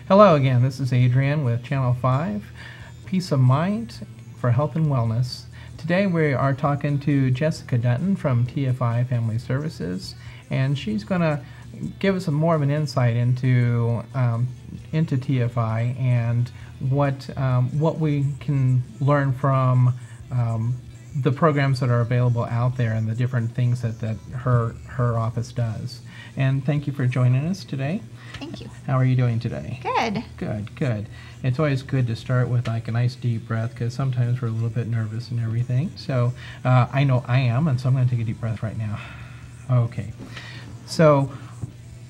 Hello again, this is Adrian with Channel 5, Peace of Mind for Health and Wellness. Today we are talking to Jessica Dutton from TFI Family Services, and she's going to give us more of an insight into TFI and what we can learn from the programs that are available out there and the different things that her office does. And thank you for joining us today. Thank you. How are you doing today? Good. Good, good. It's always good to start with like a nice deep breath because sometimes we're a little bit nervous and everything. So I know I am, and so I'm going to take a deep breath right now. Okay. So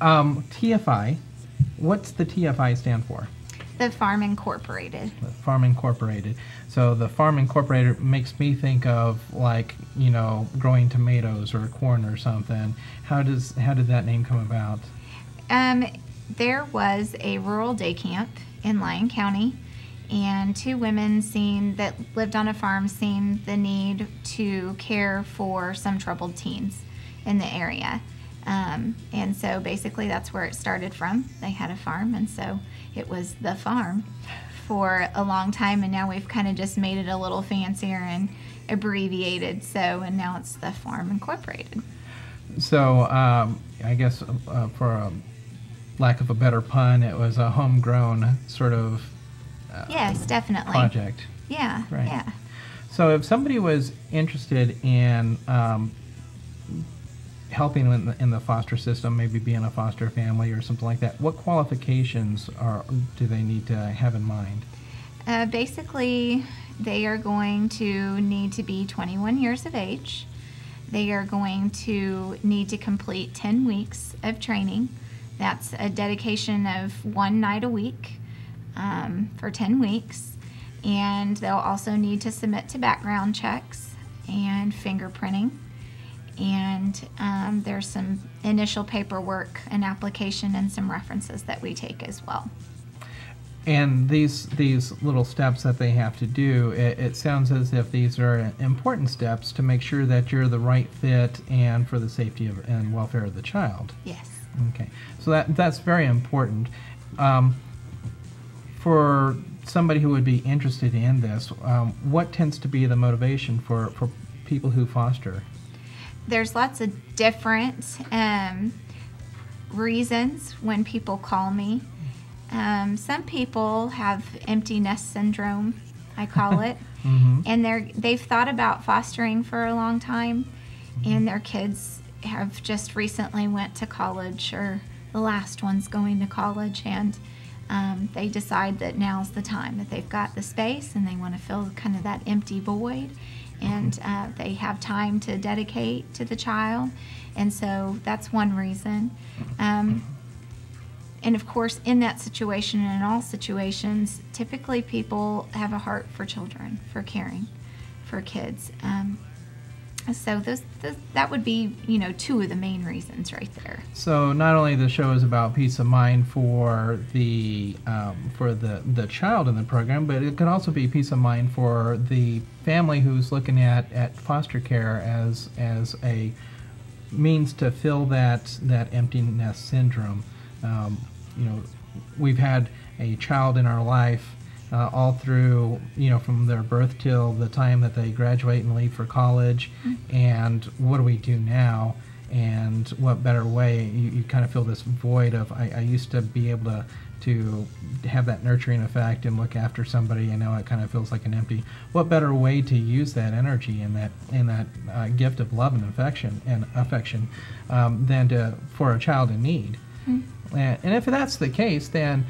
TFI, what's the TFI stand for? The Farm Incorporated. The Farm Incorporated. So the Farm Incorporated makes me think of like, you know, growing tomatoes or corn or something. How did that name come about? There was a rural day camp in Lyon County, and two women that lived on a farm seen the need to care for some troubled teens in the area. And so basically that's where it started from. They had a farm, and so it was the farm for a long time, and now we've kind of just made it a little fancier and abbreviated, and now it's the Farm Incorporated. So I guess for a lack of a better pun, it was a homegrown sort of yes, definitely project. Yeah, right. Yeah. So if somebody was interested in helping in the foster system, maybe being a foster family or something like that, what qualifications do they need to have in mind? Basically, they are going to need to be 21 years of age. They are going to need to complete 10 weeks of training. That's a dedication of one night a week for 10 weeks. And they'll also need to submit to background checks and fingerprinting. And there's some initial paperwork, an application, and some references that we take as well. And these little steps that they have to do, it sounds as if these are important steps to make sure that you're the right fit and for the safety and welfare of the child. Yes. Okay, so that's very important. For somebody who would be interested in this, what tends to be the motivation for people who foster? There's lots of different reasons when people call me. Some people have empty nest syndrome, I call it, mm-hmm. and they've thought about fostering for a long time, and their kids have just recently went to college, or the last one's going to college, and they decide that now's the time, that they've got the space and they want to fill kind of that empty void, and they have time to dedicate to the child, and so that's one reason. And of course, in that situation and in all situations, typically people have a heart for children, for caring for kids. So that would be, two of the main reasons right there. So not only the show is about peace of mind for the child in the program, but it could also be peace of mind for the family who's looking at foster care as a means to fill that empty nest syndrome. We've had a child in our life all through, from their birth till the time that they graduate and leave for college. Mm-hmm. And what do we do now? And what better way? You kind of feel this void of, I used to be able to have that nurturing effect and look after somebody, and now it kind of feels like an empty. What better way to use that energy and that gift of love and affection than for a child in need? Mm-hmm. And if that's the case, then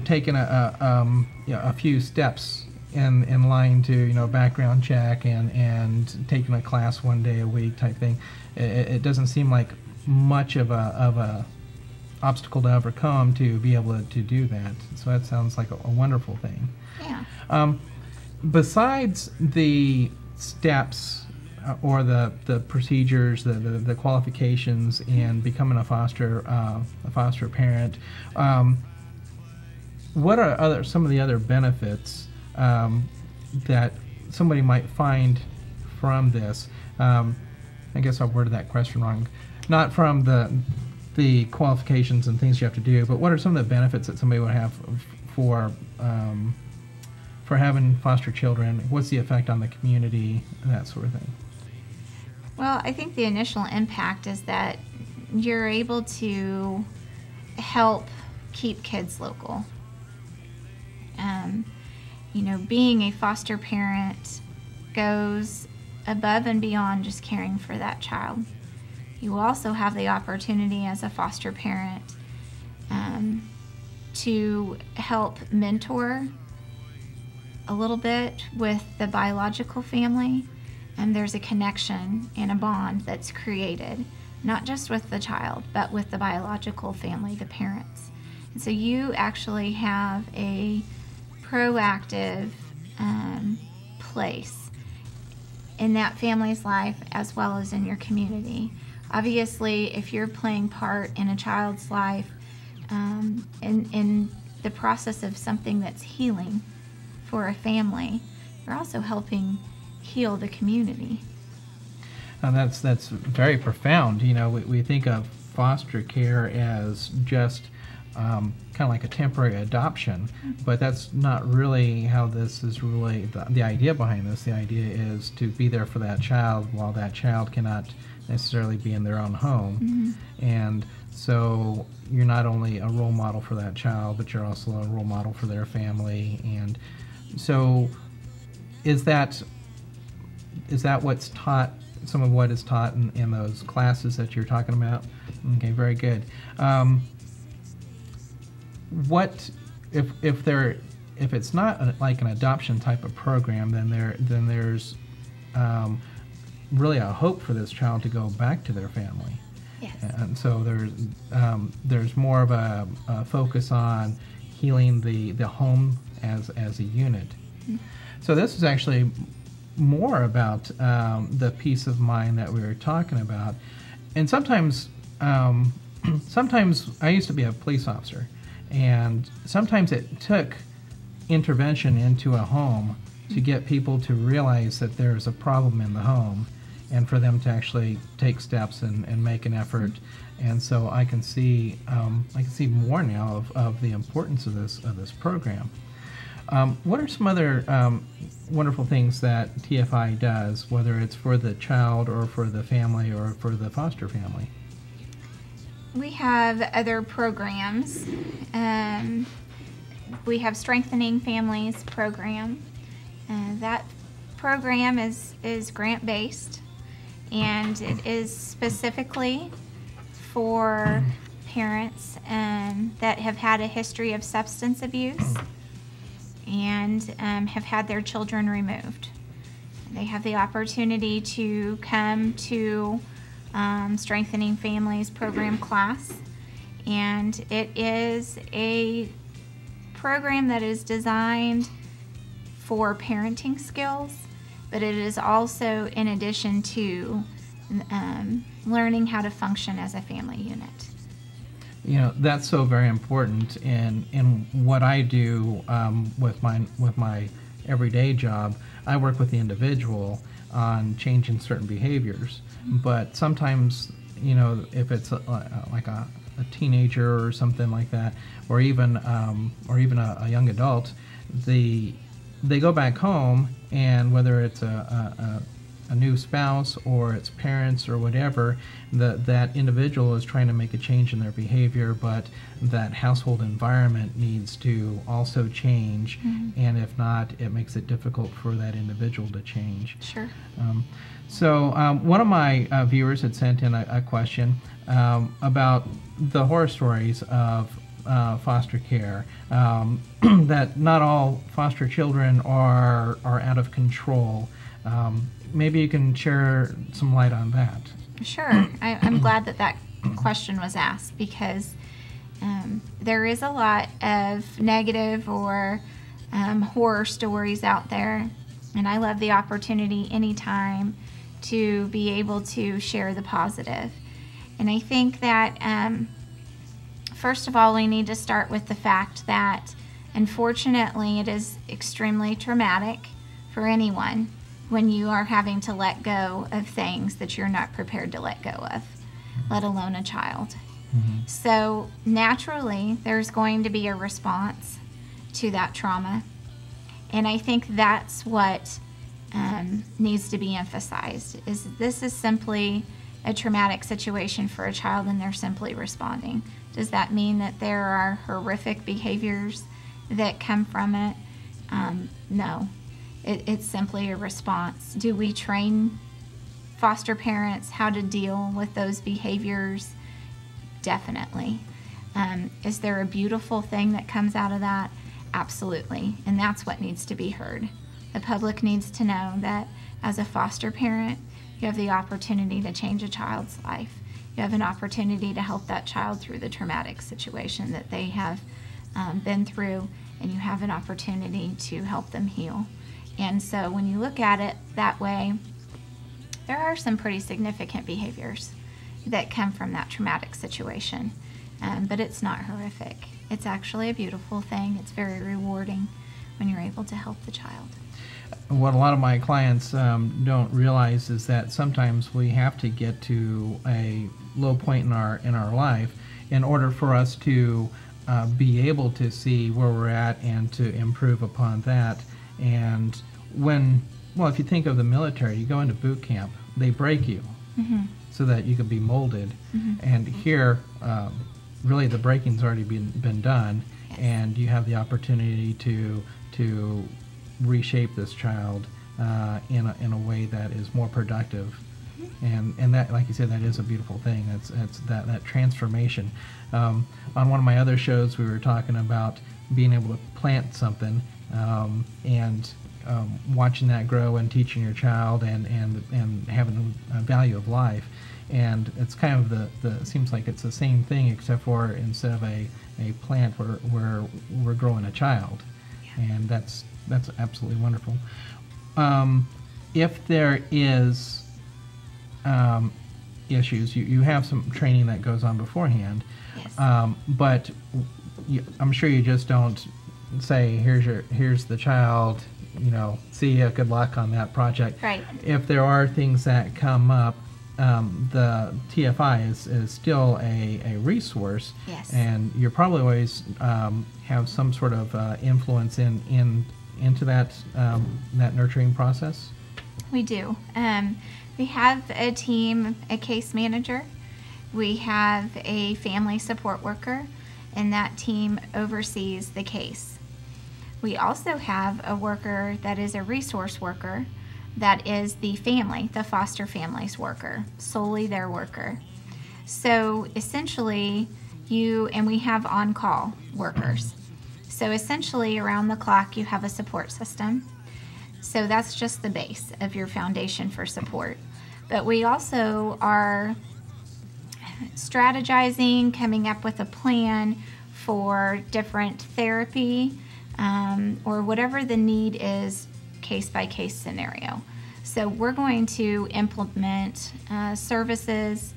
taking a few steps in line to background check and taking a class one day a week type thing, it doesn't seem like much of a obstacle to overcome to be able to do that. So that sounds like a wonderful thing. Yeah. Besides the steps or the procedures, the qualifications in becoming a foster parent, what are some of the other benefits that somebody might find from this? I guess I worded that question wrong. Not from the qualifications and things you have to do, but what are some of the benefits that somebody would have for having foster children? What's the effect on the community, and that sort of thing? Well, I think the initial impact is that you're able to help keep kids local. Being a foster parent goes above and beyond just caring for that child. You will also have the opportunity as a foster parent to help mentor a little bit with the biological family, and there's a connection and a bond that's created, not just with the child, but with the biological family, the parents. And so you actually have a proactive place in that family's life as well as in your community. Obviously, if you're playing part in a child's life in the process of something that's healing for a family, you're also helping heal the community. And that's very profound. We think of foster care as just kind of like a temporary adoption, but that's not really how this is really the idea behind this. The idea is to be there for that child while that child cannot necessarily be in their own home. And so you're not only a role model for that child, but you're also a role model for their family. And so is that what's taught, some of what is taught in those classes that you're talking about? Okay, very good. What if it's not like an adoption type of program, then there's really a hope for this child to go back to their family. Yes. And so there's more of a focus on healing the home as a unit. So this is actually more about the peace of mind that we were talking about. And sometimes I used to be a police officer, and sometimes it took intervention into a home to get people to realize that there's a problem in the home, and for them to actually take steps and make an effort. And so I can see more now of the importance of this program. What are some other wonderful things that TFI does, whether it's for the child or for the family or for the foster family? We have other programs. We have Strengthening Families program. That program is grant-based, and it is specifically for parents that have had a history of substance abuse and have had their children removed. They have the opportunity to come to Strengthening Families program class, and it is a program that is designed for parenting skills, but it is also in addition to learning how to function as a family unit. That's so very important in what I do with my everyday job. I work with the individual on changing certain behaviors, but sometimes if it's like a teenager or something like that, or even a young adult, they go back home, and whether it's a new spouse or its parents or whatever, that individual is trying to make a change in their behavior, but that household environment needs to also change, and if not, it makes it difficult for that individual to change. Sure. So one of my viewers had sent in a question about the horror stories of foster care, that not all foster children are out of control. Maybe you can share some light on that. Sure. I'm glad that question was asked, because there is a lot of negative or horror stories out there, and I love the opportunity anytime to be able to share the positive. And I think that first of all, we need to start with the fact that unfortunately it is extremely traumatic for anyone when you are having to let go of things that you're not prepared to let go of, let alone a child. So naturally, there's going to be a response to that trauma. And I think that's what needs to be emphasized, is this is simply a traumatic situation for a child and they're simply responding. Does that mean that there are horrific behaviors that come from it? No. It's simply a response. Do we train foster parents how to deal with those behaviors? Definitely. Is there a beautiful thing that comes out of that? Absolutely. And that's what needs to be heard. The public needs to know that as a foster parent, you have the opportunity to change a child's life. You have an opportunity to help that child through the traumatic situation that they have been through, and you have an opportunity to help them heal. And so when you look at it that way, there are some pretty significant behaviors that come from that traumatic situation, but it's not horrific. It's actually a beautiful thing. It's very rewarding when you're able to help the child. What a lot of my clients don't realize is that sometimes we have to get to a low point in our life in order for us to be able to see where we're at and to improve upon that. And if you think of the military, you go into boot camp, they break you so that you can be molded. And here, really the breaking's already been done, and you have the opportunity to reshape this child in a way that is more productive. And that, like you said, that is a beautiful thing. That's that transformation. On one of my other shows, we were talking about being able to plant something and watching that grow and teaching your child and having a value of life. And it's kind of it seems like it's the same thing, except for instead of a plant, we're growing a child. And that's absolutely wonderful. If there is issues, you have some training that goes on beforehand, but I'm sure you just don't say, here's the child, see ya, good luck on that project. Right. If there are things that come up, the TFI is still a resource, and you probably always have some sort of influence into that nurturing process. We do. We have a team, a case manager. We have a family support worker, and that team oversees the case. We also have a worker that is a resource worker, that is the foster family's worker, solely their worker. So essentially, we have on-call workers. So essentially, around the clock, you have a support system. So that's just the base of your foundation for support. But we also are strategizing, coming up with a plan for different therapy or whatever the need is, case-by-case scenario. So we're going to implement services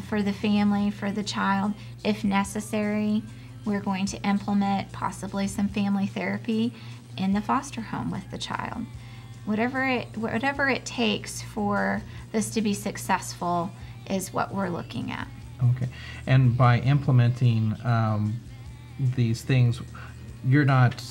for the family, for the child. If necessary, we're going to implement possibly some family therapy in the foster home with the child. Whatever it takes for this to be successful is what we're looking at. Okay. And by implementing these things, you're not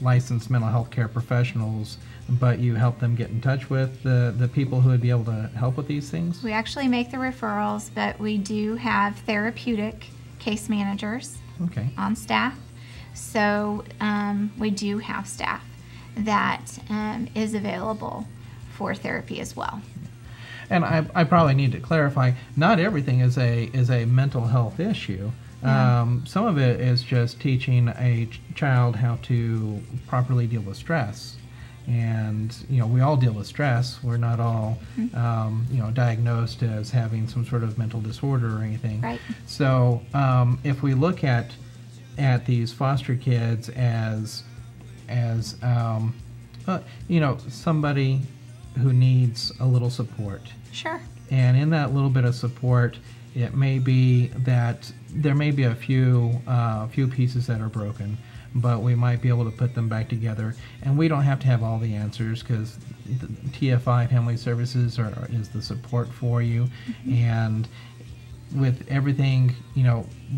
licensed mental health care professionals, but you help them get in touch with the people who would be able to help with these things? We actually make the referrals, but we do have therapeutic case managers on staff. So we do have staff that is available for therapy as well. And I probably need to clarify, not everything is a mental health issue. Some of it is just teaching a child how to properly deal with stress. And, we all deal with stress. We're not all, diagnosed as having some sort of mental disorder or anything. Right. So if we look at these foster kids as somebody who needs a little support. Sure. And in that little bit of support, it may be that there may be a few pieces that are broken, but we might be able to put them back together. And we don't have to have all the answers, because TFI Family Services is the support for you. And with everything,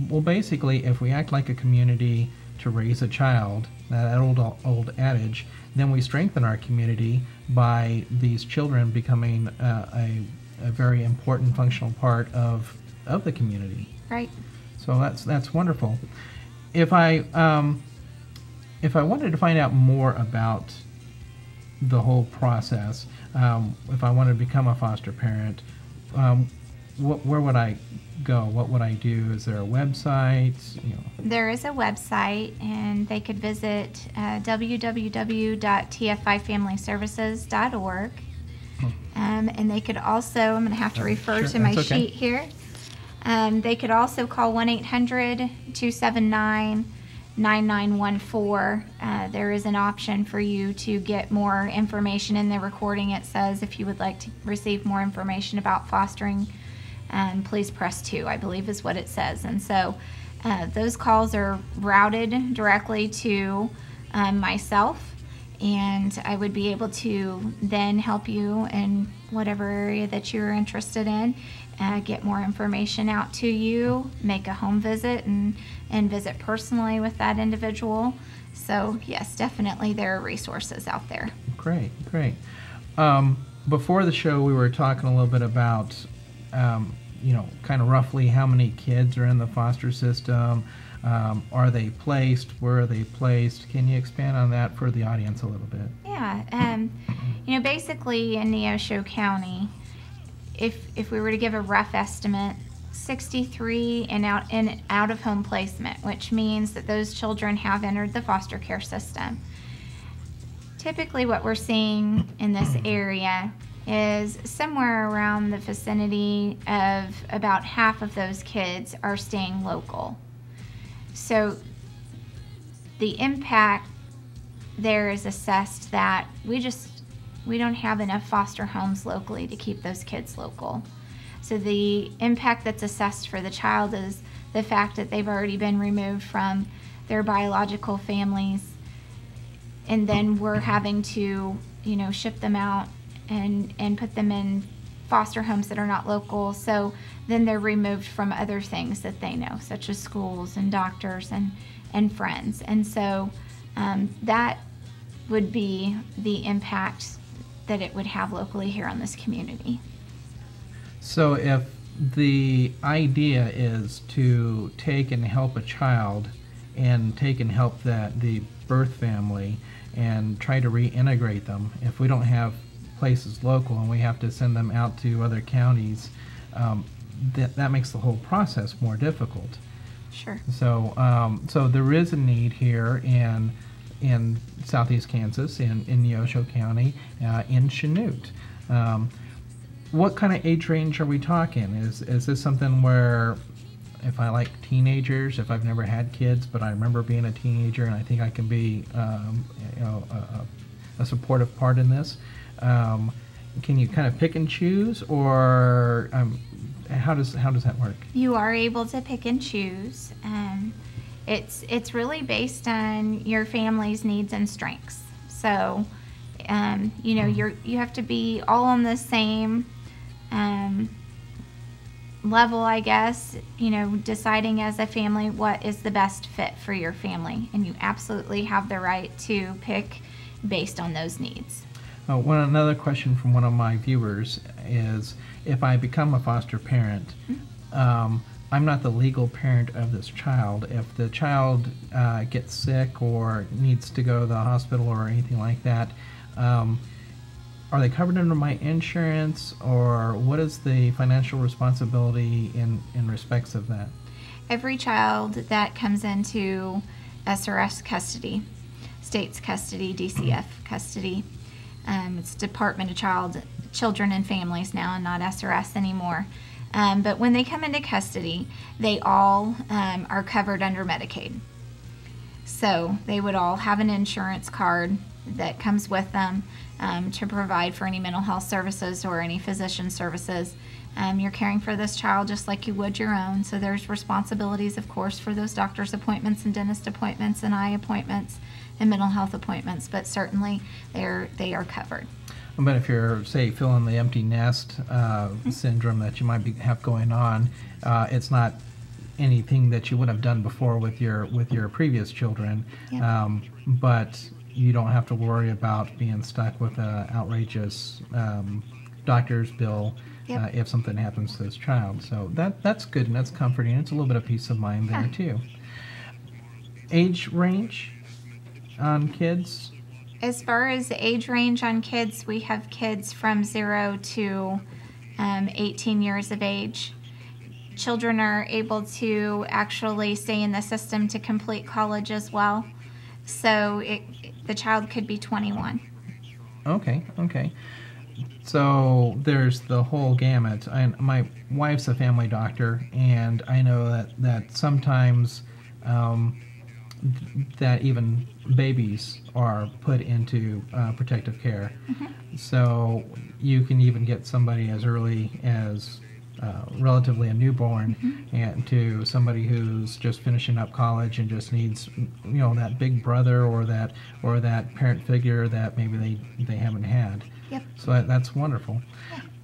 well, basically, if we act like a community to raise a child, that old adage, then we strengthen our community by these children becoming a very important functional part of the community. Right. So that's wonderful. If I wanted to find out more about the whole process, if I wanted to become a foster parent, where would I go? What would I do? Is there a website? There is a website, and they could visit www.tfifamilyservices.org. And they could also, I'm going to have to refer to my sheet here. They could also call 1-800-279-9914. There is an option for you to get more information. In the recording it says if you would like to receive more information about fostering, please press 2, I believe is what it says. And so those calls are routed directly to myself, and I would be able to then help you in whatever area that you're interested in, get more information out to you, make a home visit, and visit personally with that individual. So yes, definitely there are resources out there. Great. Before the show we were talking a little bit about kind of roughly how many kids are in the foster system. Are they placed? Where are they placed? Can you expand on that for the audience a little bit? Yeah. Basically in Neosho County, if we were to give a rough estimate, 63 in out of home placement, which means that those children have entered the foster care system. Typically what we're seeing in this area is somewhere around the vicinity of about half of those kids are staying local. So the impact there is assessed that we don't have enough foster homes locally to keep those kids local. So the impact that's assessed for the child is the fact that they've already been removed from their biological families, and then we're having to, ship them out and put them in foster homes that are not local. So then they're removed from other things that they know, such as schools and doctors and friends. And so that would be the impact that it would have locally here on this community. So if the idea is to take and help a child and take and help the birth family and try to reintegrate them, if we don't have places local and we have to send them out to other counties, that makes the whole process more difficult. Sure. So so there is a need here in southeast Kansas, in Neosho County, in Chanute. What kind of age range are we talking? Is this something where, if I like teenagers, if I've never had kids, but I remember being a teenager and I think I can be a supportive part in this, can you kind of pick and choose, or how does that work? You are able to pick and choose. It's really based on your family's needs and strengths. So, you have to be all on the same level, I guess, deciding as a family what is the best fit for your family, and you absolutely have the right to pick based on those needs. Another question from one of my viewers is, if I become a foster parent, I'm not the legal parent of this child. If the child gets sick or needs to go to the hospital or anything like that, are they covered under my insurance, or what is the financial responsibility in respects of that? Every child that comes into SRS custody, state's custody, DCF custody, it's Department of Children and Families now, and not SRS anymore. But when they come into custody, they all are covered under Medicaid. So they would all have an insurance card that comes with them to provide for any mental health services or any physician services. You're caring for this child just like you would your own. So there's responsibilities, of course, for those doctor's appointments and dentist appointments and eye appointments and mental health appointments, but certainly they are covered. But if you're, say, feeling the empty nest syndrome that you might have going on, it's not anything that you would have done before with your previous children. Yep. But you don't have to worry about being stuck with an outrageous doctor's bill. Yep. If something happens to this child. So that's good and that's comforting. It's a little bit of peace of mind there too. Age range on kids? As far as the age range on kids, we have kids from 0 to 18 years of age. Children are able to actually stay in the system to complete college as well. So the child could be 21. Okay. So there's the whole gamut. My wife's a family doctor, and I know that sometimes that even babies are put into protective care. Mm-hmm. So you can even get somebody as early as relatively a newborn, mm-hmm. and to somebody who's just finishing up college and just needs, that big brother or that parent figure that maybe they haven't had. Yep. So that's wonderful.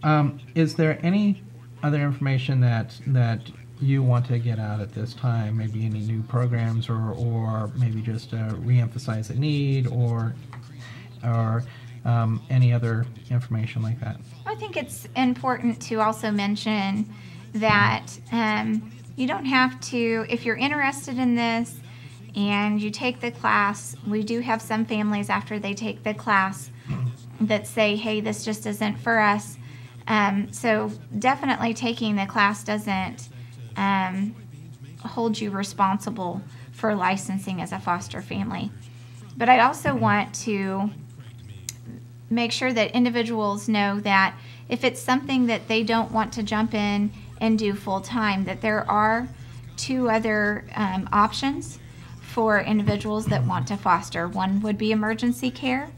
Yeah. Is there any other information that you want to get out at this time? Maybe any new programs, or maybe just reemphasize a need, or any other information like that? I think it's important to also mention that you don't have to, if you're interested in this and you take the class, we do have some families after they take the class that say, hey, this just isn't for us. So definitely taking the class doesn't hold you responsible for licensing as a foster family. But I also want to make sure that individuals know that if it's something that they don't want to jump in and do full time, that there are 2 other options for individuals that want to foster. One would be emergency care,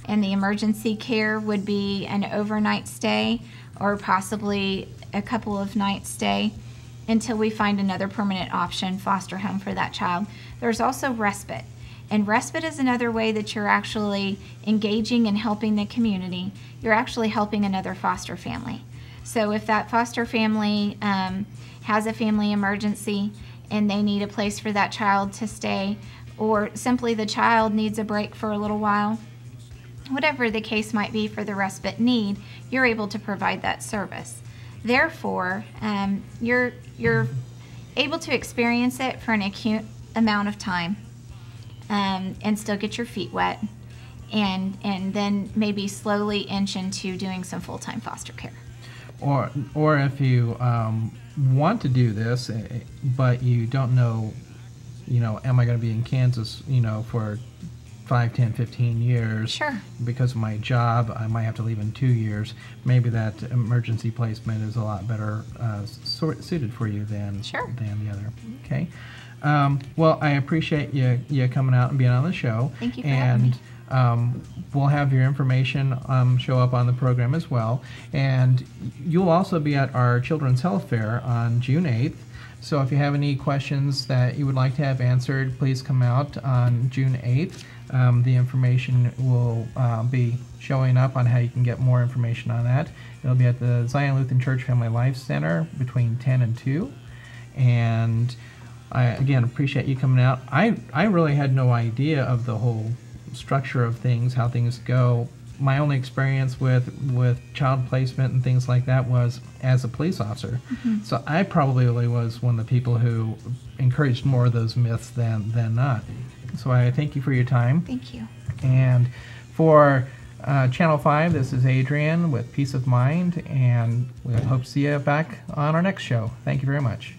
and the emergency care would be an overnight stay or possibly a couple of nights stay until we find another permanent option, foster home for that child. There's also respite. And respite is another way that you're actually engaging and helping the community. You're actually helping another foster family. So if that foster family has a family emergency and they need a place for that child to stay, or simply the child needs a break for a little while, whatever the case might be for the respite need, you're able to provide that service. Therefore, you're able to experience it for an acute amount of time. And still get your feet wet, and then maybe slowly inch into doing some full-time foster care. Or if you want to do this, but you don't know, am I going to be in Kansas, for 5, 10, 15 years? Sure. Because of my job, I might have to leave in 2 years. Maybe that emergency placement is a lot better suited for you than the other. Okay. Well, I appreciate you coming out and being on the show. Thank you for having me. We'll have your information show up on the program as well. And you'll also be at our Children's Health Fair on June 8th. So if you have any questions that you would like to have answered, please come out on June 8th. The information will be showing up on how you can get more information on that. It'll be at the Zion Lutheran Church Family Life Center between 10 and 2. And I, again, appreciate you coming out. I really had no idea of the whole structure of things, how things go. My only experience with child placement and things like that was as a police officer. Mm-hmm. So I probably was one of the people who encouraged more of those myths than not. So I thank you for your time. Thank you. And for Channel 5, this is Adrian with Peace of Mind, and we hope to see you back on our next show. Thank you very much.